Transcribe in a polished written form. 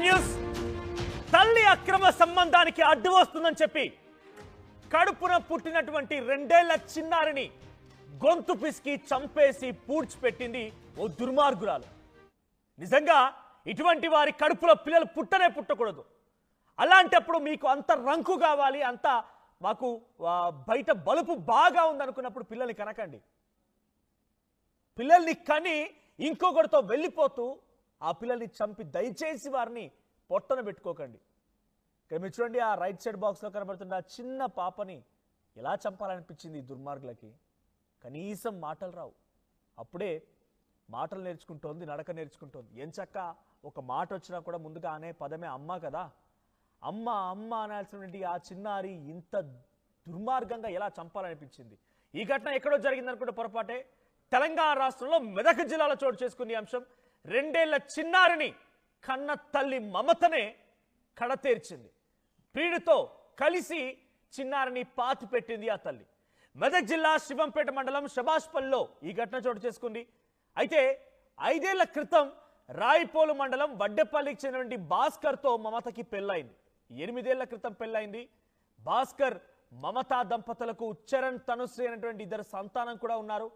News తల్లి అక్రమ సంబంధానికి అడ్డు వస్తుందని చెప్పి కడుపున పుట్టినటువంటి 2 ఏళ్ల చిన్నారిని గొంతు పిసికి చంపేసి పూడ్చిపెట్టింది ఓ దుర్మార్గురాలు. నిజంగా ఇటువంటి వారి కడుపులో పిల్లలు పుట్టనే పుట్టకూడదు. అలాంటప్పుడు మీకు అంత రంకు కావాలి, అంత మాకు బయట బలుపు బాగా ఉందనుకున్నప్పుడు పిల్లల్ని కనకండి. పిల్లల్ని కని ఇంకొకరితో వెళ్ళిపోతూ ఆ పిల్లల్ని చంపి దయచేసి వారిని పొట్టన పెట్టుకోకండి. ఇక్కడ మీరు చూడండి, ఆ రైట్ సైడ్ బాక్స్లో కనబడుతున్న చిన్న పాపని ఎలా చంపాలనిపించింది ఈ దుర్మార్గులకి. కనీసం మాటలు రావు, అప్పుడే మాటలు నేర్చుకుంటోంది, నడక నేర్చుకుంటోంది. ఎంచక్క ఒక మాట వచ్చినా కూడా ముందుగా అనే పదమే అమ్మ కదా. అమ్మ అమ్మ అనాల్సినటువంటి ఆ చిన్నారి ఇంత దుర్మార్గంగా ఎలా చంపాలనిపించింది. ఈ ఘటన ఎక్కడో జరిగిందనుకుంటే పొరపాటే. తెలంగాణ రాష్ట్రంలో మెదక్ జిల్లాలో చోటు చేసుకున్న ఈ అంశం 2 ఏళ్ల చిన్నారిని కన్న తల్లి మమతనే కడతేర్చింది. ప్రియుడితో కలిసి చిన్నారిని పాతి పెట్టింది ఆ తల్లి. మెదక్ జిల్లా శివంపేట మండలం షబాష్పల్లిలో ఈ ఘటన చోటు చేసుకుంది. అయితే 5 ఏళ్ల క్రితం రాయిపోలు మండలం వడ్డెపల్లికి చెందినటువంటి భాస్కర్తో మమతకి పెళ్ళైంది. 8 ఏళ్ల క్రితం పెళ్ళైంది. భాస్కర్ మమతా దంపతులకు చరణ్ తనుశ్రీ అనేటువంటి 2 సంతానం కూడా ఉన్నారు.